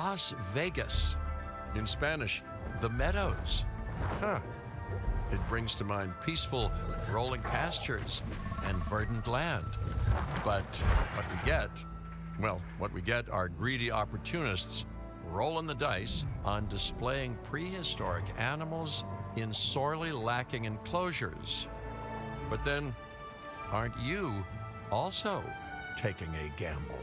Las Vegas. In Spanish, the Meadows. Huh. It brings to mind peaceful, rolling pastures and verdant land. But what we get are greedy opportunists rolling the dice on displaying prehistoric animals in sorely lacking enclosures. But then, aren't you also taking a gamble?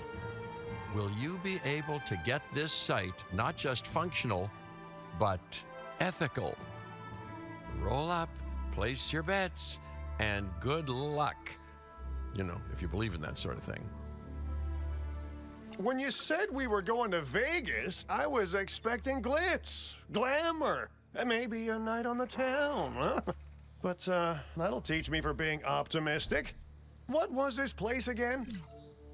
Will you be able to get this site not just functional, but ethical? Roll up, place your bets, and good luck. You know, if you believe in that sort of thing. When you said we were going to Vegas, I was expecting glitz, glamour, and maybe a night on the town, huh? But that'll teach me for being optimistic. What was this place again?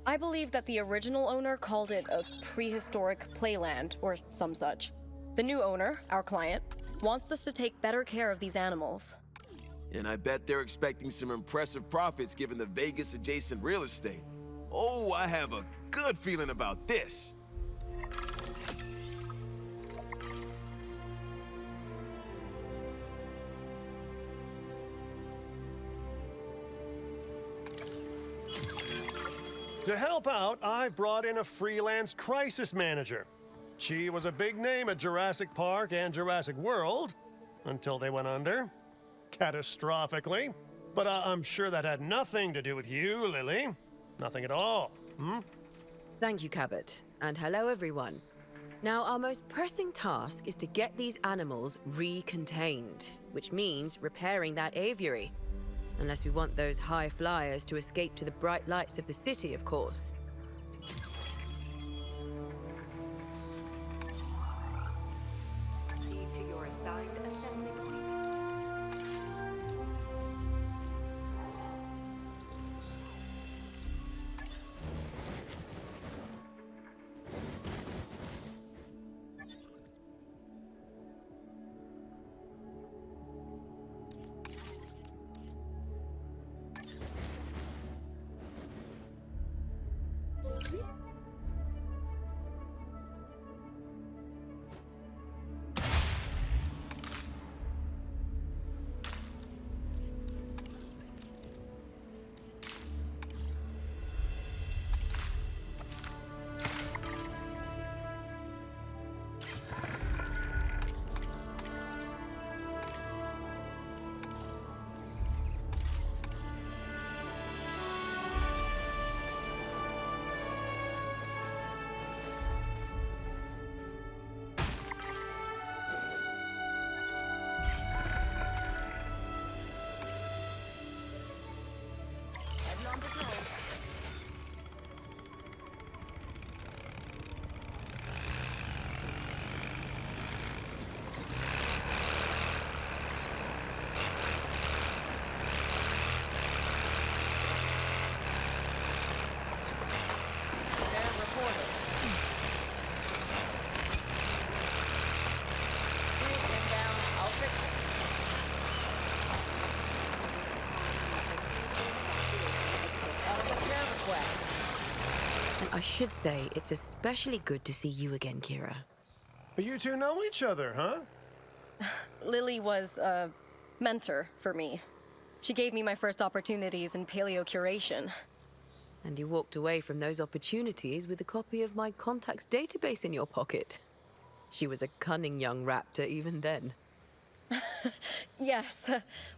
I believe that the original owner called it a prehistoric playland, or some such. The new owner, our client, wants us to take better care of these animals. And I bet they're expecting some impressive profits given the Vegas-adjacent real estate. Oh, I have a good feeling about this. To help out, I brought in a freelance crisis manager. She was a big name at Jurassic Park and Jurassic World, until they went under. Catastrophically. But I'm sure that had nothing to do with you, Lily. Nothing at all. Thank you, Cabot. And hello, everyone. Now, our most pressing task is to get these animals recontained, which means repairing that aviary. Unless we want those high flyers to escape to the bright lights of the city, of course. I should say, it's especially good to see you again, Kira. You two know each other, huh? Lily was a mentor for me. She gave me my first opportunities in paleocuration. And you walked away from those opportunities with a copy of my contacts database in your pocket. She was a cunning young raptor even then. Yes,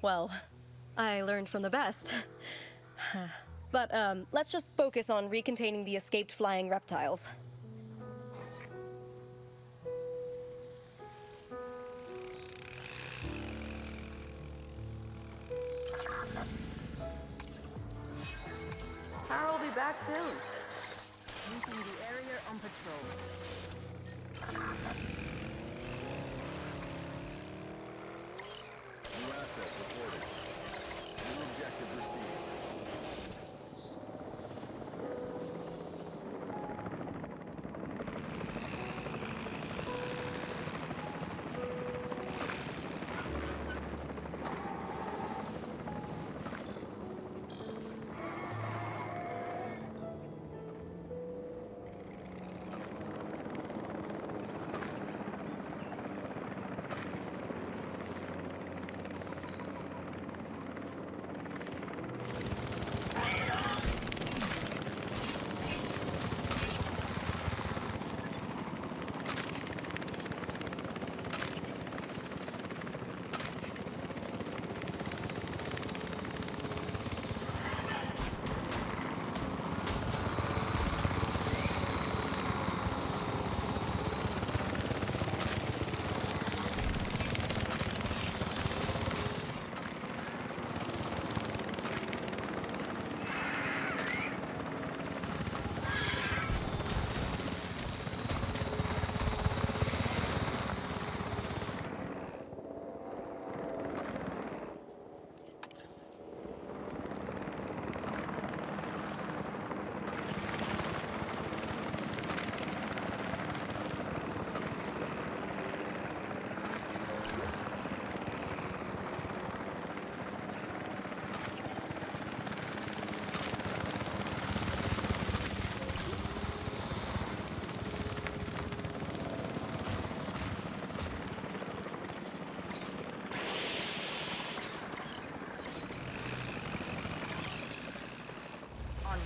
well, I learned from the best. But let's just focus on recontaining the escaped flying reptiles. Power will be back soon. Keeping the area on patrol. New asset reported. New objective received.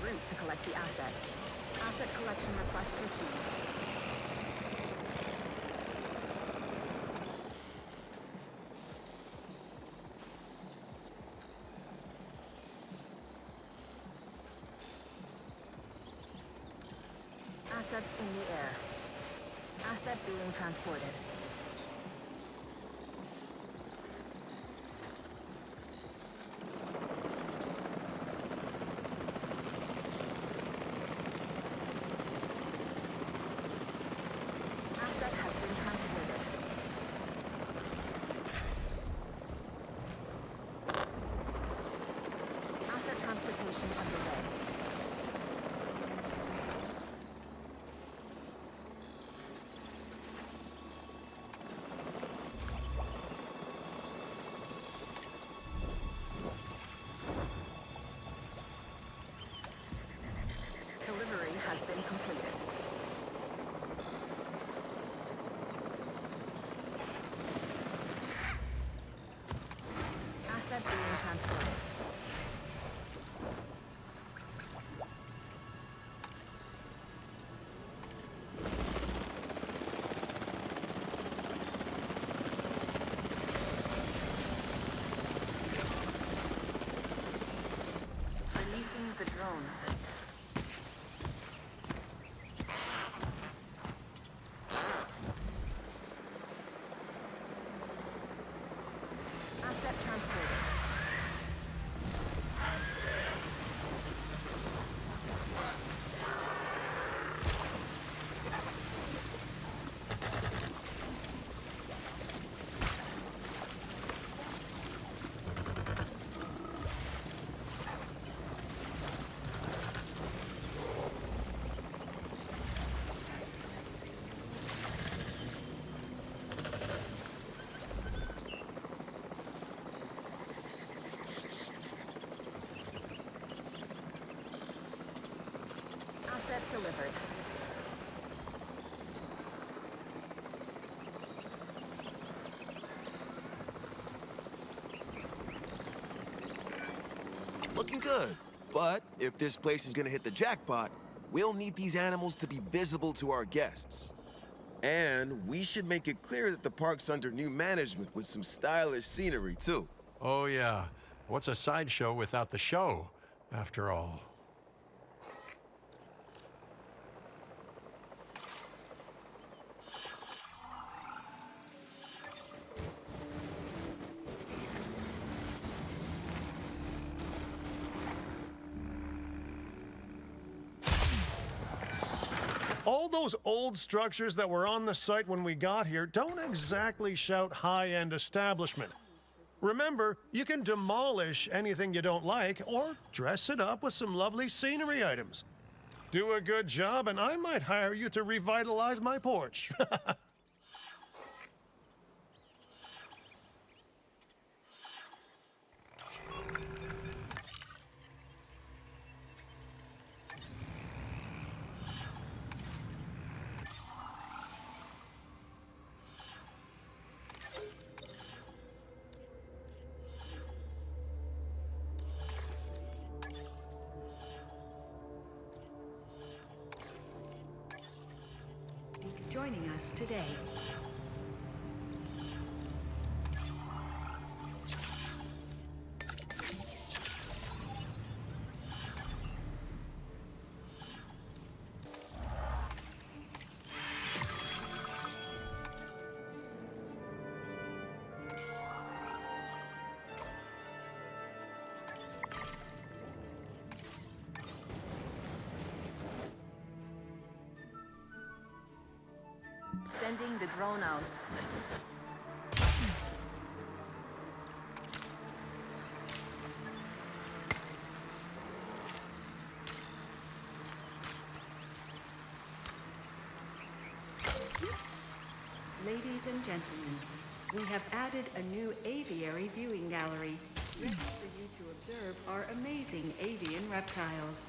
route to collect the asset. Asset collection request received. Assets in the air. Asset being transported. Asset has been transported. Asset transportation underway. Delivery has been completed. Asset being transported. Releasing the drone. Asset transported. Asset delivered. Looking good. But if this place is gonna hit the jackpot, we'll need these animals to be visible to our guests. And we should make it clear that the park's under new management with some stylish scenery, too. Oh, yeah. What's a sideshow without the show, after all? All those old structures that were on the site when we got here don't exactly shout high-end establishment. Remember, you can demolish anything you don't like or dress it up with some lovely scenery items. Do a good job and I might hire you to revitalize my porch. Joining us today. Sending the drone out. Ladies and gentlemen, we have added a new aviary viewing gallery, ready for you to observe our amazing avian reptiles.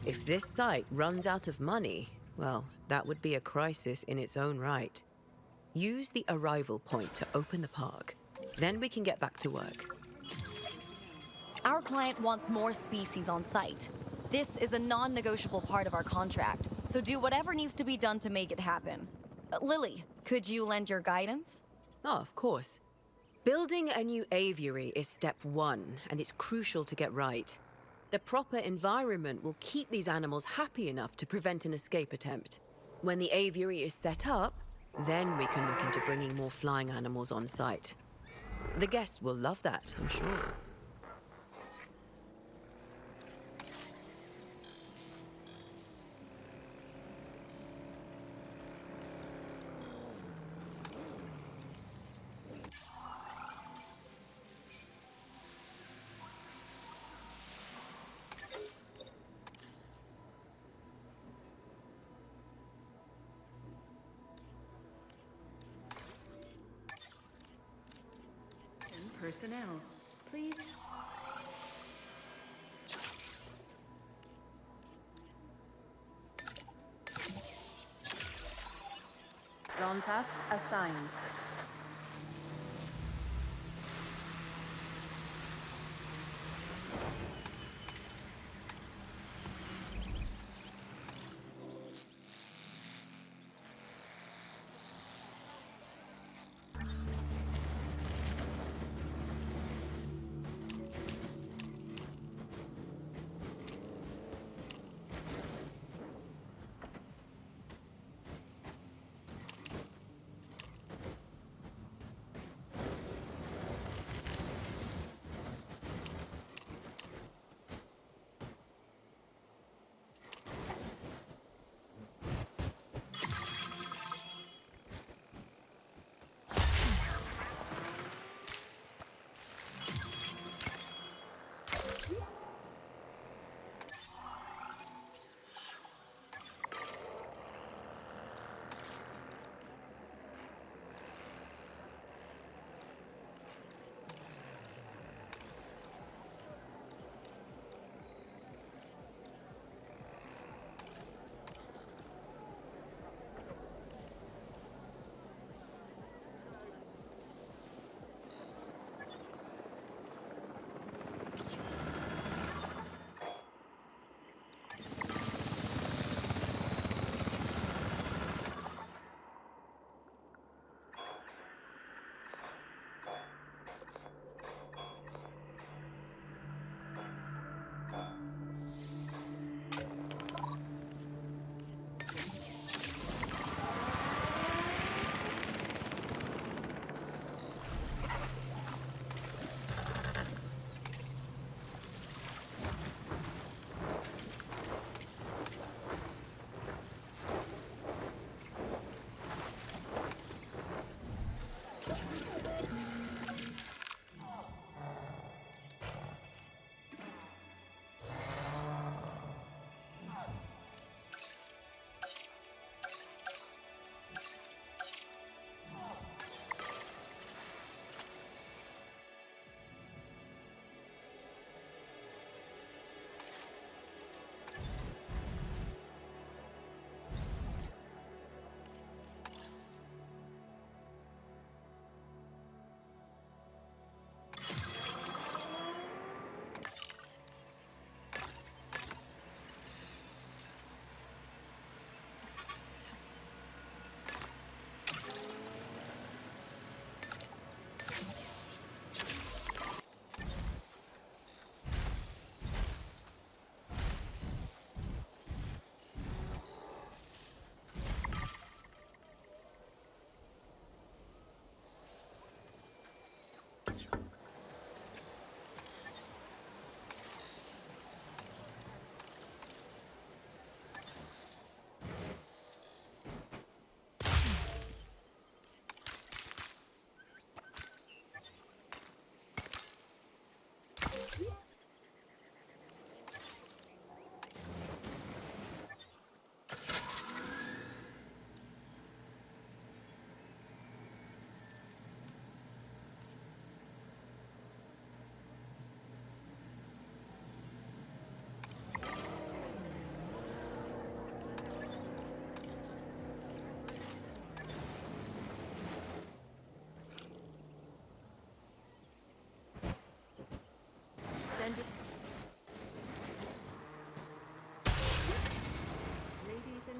If this site runs out of money, well, that would be a crisis in its own right. Use the arrival point to open the park. Then we can get back to work. Our client wants more species on site. This is a non-negotiable part of our contract, so do whatever needs to be done to make it happen. Lily, could you lend your guidance? Oh, of course. Building a new aviary is step one, and it's crucial to get right. The proper environment will keep these animals happy enough to prevent an escape attempt. When the aviary is set up, then we can look into bringing more flying animals on site. The guests will love that, I'm sure. Personnel, please. Drone task assigned.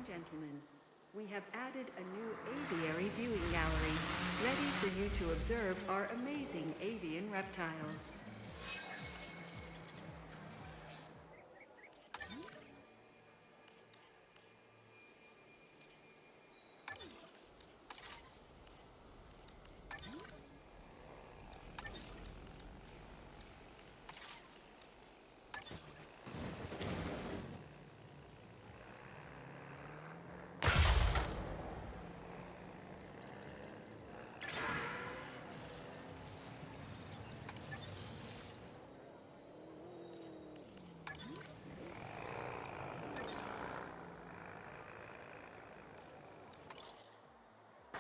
gentlemen, we have added a new aviary viewing gallery, ready for you to observe our amazing avian reptiles.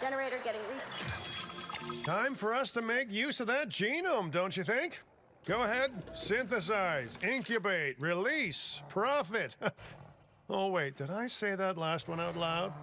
Generator getting weak. Time for us to make use of that genome, don't you think? Go ahead, synthesize, incubate, release, profit. Oh, wait, did I say that last one out loud?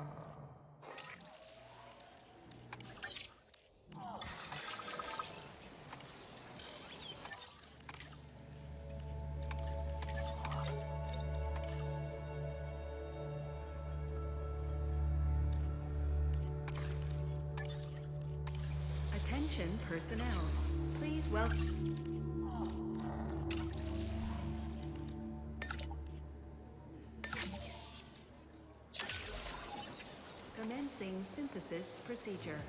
Attention personnel, please welcome. Commencing synthesis procedure.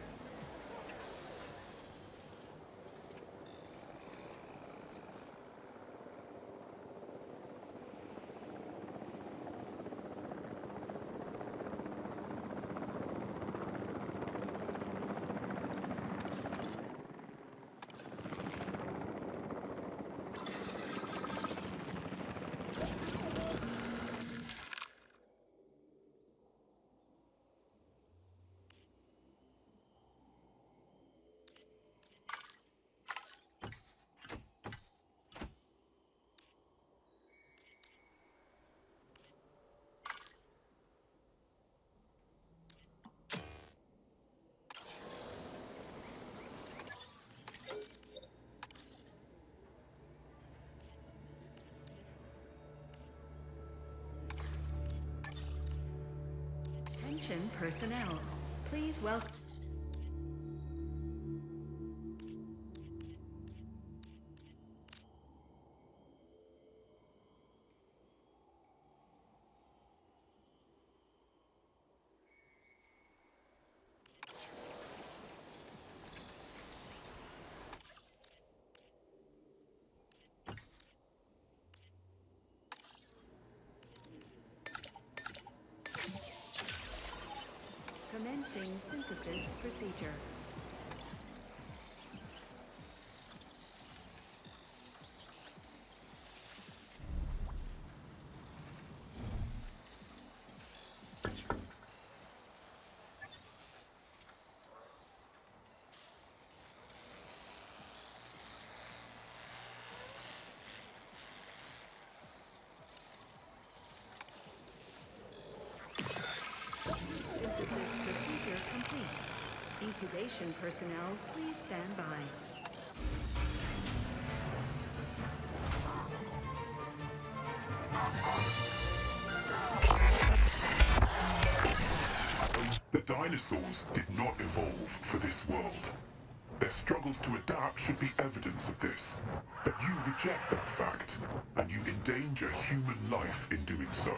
Attention personnel, please welcome. Commencing synthesis procedure. Synthesis procedure complete. Incubation personnel, please stand by. The dinosaurs did not evolve for this world. Their struggles to adapt should be evidence of this. But you reject that fact, and you endanger human life in doing so.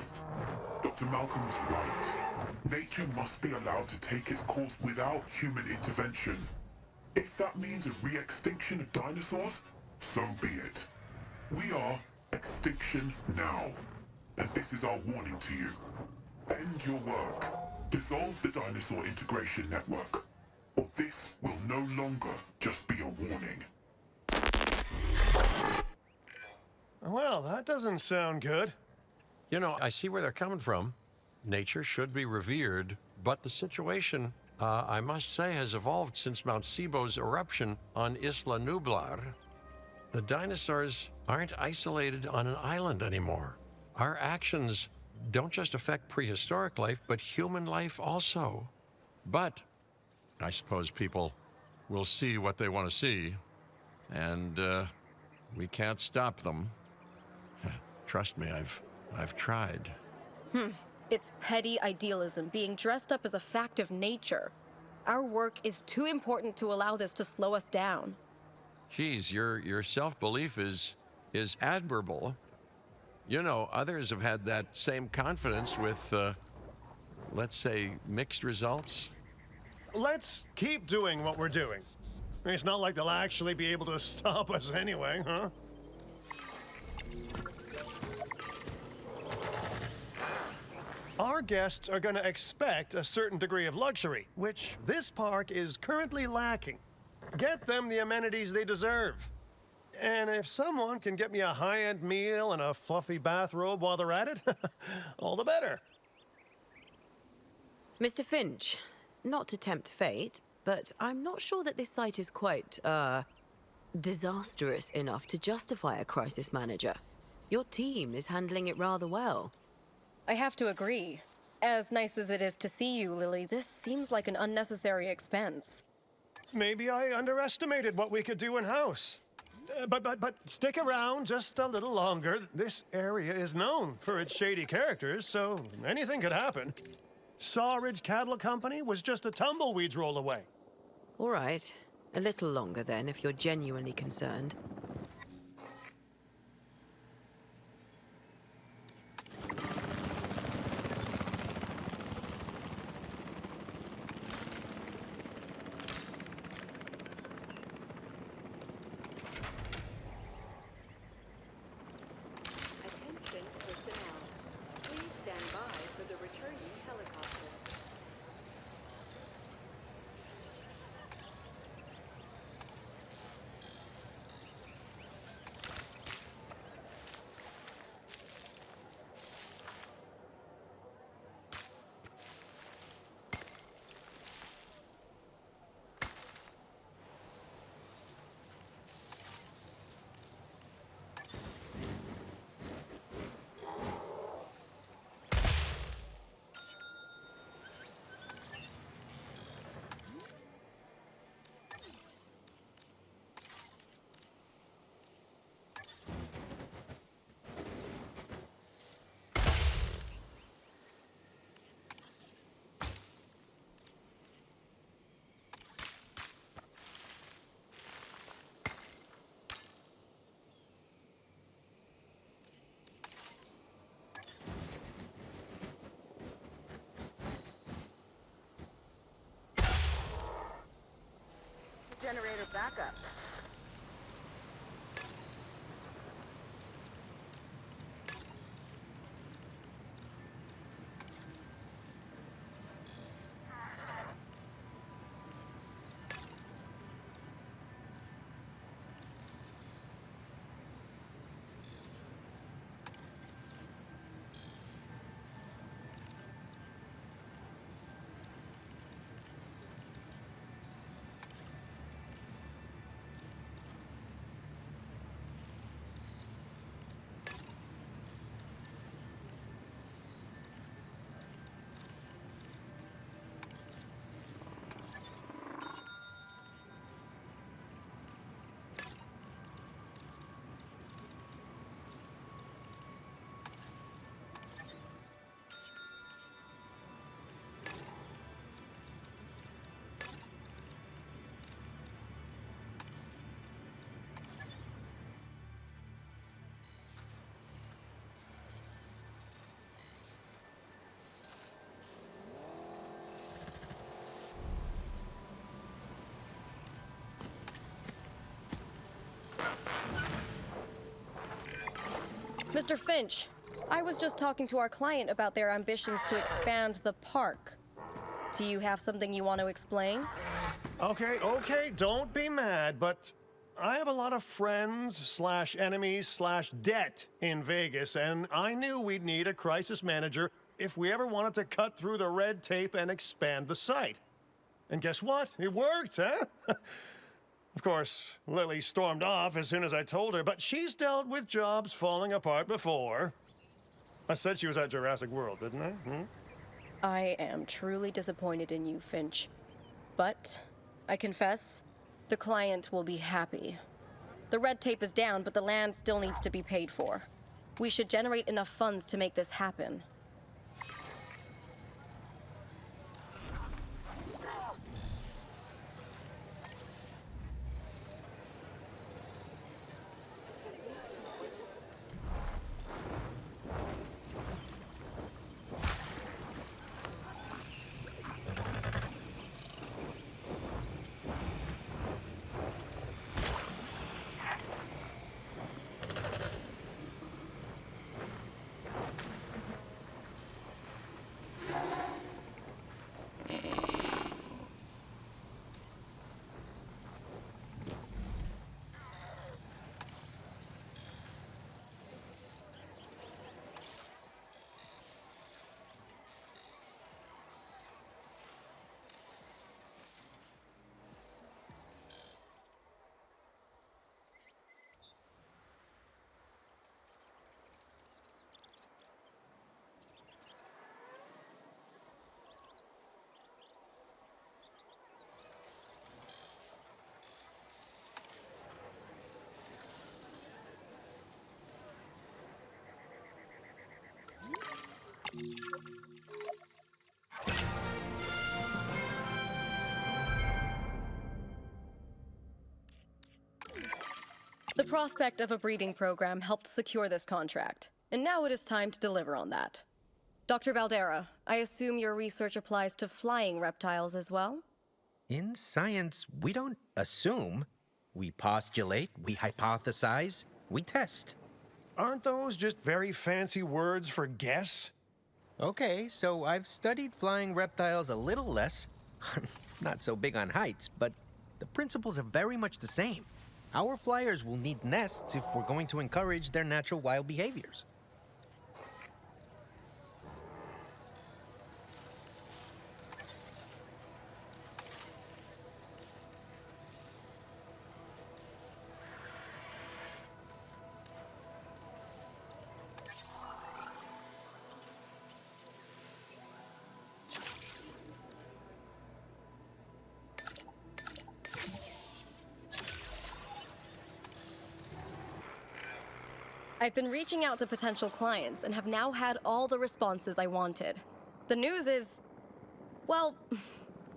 Dr. Malcolm's right. Nature must be allowed to take its course without human intervention. If that means a re-extinction of dinosaurs, so be it. We are extinction now. And this is our warning to you. End your work. Dissolve the dinosaur integration network. Or this will no longer just be a warning. Well, that doesn't sound good. You know, I see where they're coming from. Nature should be revered, but the situation, I must say, has evolved since Mount Sibo's eruption on Isla Nublar. The dinosaurs aren't isolated on an island anymore. Our actions don't just affect prehistoric life, but human life also. But I suppose people will see what they want to see, and we can't stop them. Trust me, I've tried. It's petty idealism being dressed up as a fact of nature. Our work is too important to allow this to slow us down. Geez, your self-belief is admirable. You know, others have had that same confidence with, let's say, mixed results. Let's keep doing what we're doing. It's not like they'll actually be able to stop us anyway, huh? Our guests are going to expect a certain degree of luxury, which this park is currently lacking. Get them the amenities they deserve. And if someone can get me a high-end meal and a fluffy bathrobe while they're at it, all the better. Mr. Finch, not to tempt fate, but I'm not sure that this site is quite, disastrous enough to justify a crisis manager. Your team is handling it rather well. I have to agree. As nice as it is to see you, Lily, this seems like an unnecessary expense. Maybe I underestimated what we could do in-house. But stick around just a little longer. This area is known for its shady characters, so anything could happen. Sawridge Cattle Company was just a tumbleweed's roll away. All right. A little longer then, if you're genuinely concerned. Attention personnel. Please stand by for the returning helicopter. Generator backup. Mr. Finch, I was just talking to our client about their ambitions to expand the park. Do you have something you want to explain? Okay, don't be mad, but I have a lot of friends/enemies/debt in Vegas, and I knew we'd need a crisis manager if we ever wanted to cut through the red tape and expand the site. And guess what? It worked, huh? Of course, Lily stormed off as soon as I told her, but she's dealt with jobs falling apart before. I said she was at Jurassic World, didn't I? I am truly disappointed in you, Finch. But, I confess, the client will be happy. The red tape is down, but the land still needs to be paid for. We should generate enough funds to make this happen. prospect of a breeding program helped secure this contract, and now it is time to deliver on that. Dr. Baldera, I assume your research applies to flying reptiles as well? In science, we don't assume. We postulate, we hypothesize, we test. Aren't those just very fancy words for guess? Okay, so I've studied flying reptiles a little less. Not so big on heights, but the principles are very much the same. Our flyers will need nests if we're going to encourage their natural wild behaviors. I've been reaching out to potential clients and have now had all the responses I wanted. The news is, well,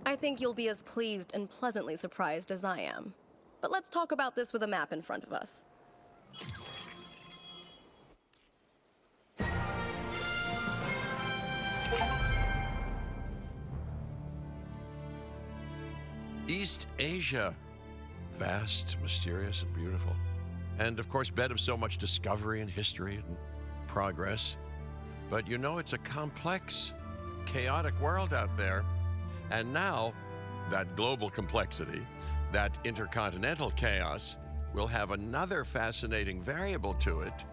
I think you'll be as pleased and pleasantly surprised as I am. But let's talk about this with a map in front of us. East Asia. Vast, mysterious, and beautiful. And of course, bed of so much discovery and history and progress. But you know, it's a complex, chaotic world out there. And now, that global complexity, that intercontinental chaos, will have another fascinating variable to it.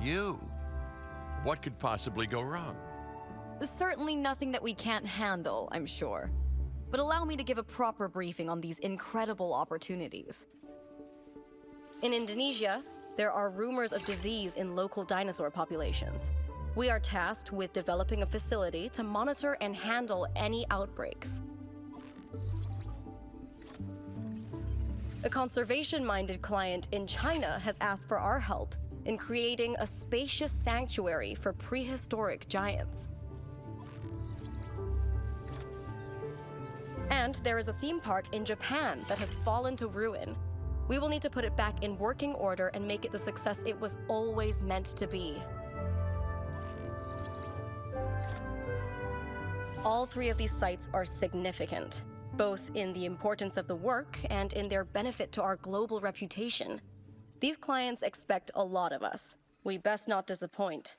You. What could possibly go wrong? Certainly nothing that we can't handle, I'm sure. But allow me to give a proper briefing on these incredible opportunities. In Indonesia, there are rumors of disease in local dinosaur populations. We are tasked with developing a facility to monitor and handle any outbreaks. A conservation-minded client in China has asked for our help in creating a spacious sanctuary for prehistoric giants. And there is a theme park in Japan that has fallen to ruin. We will need to put it back in working order and make it the success it was always meant to be. All three of these sites are significant, both in the importance of the work and in their benefit to our global reputation. These clients expect a lot of us. We best not disappoint.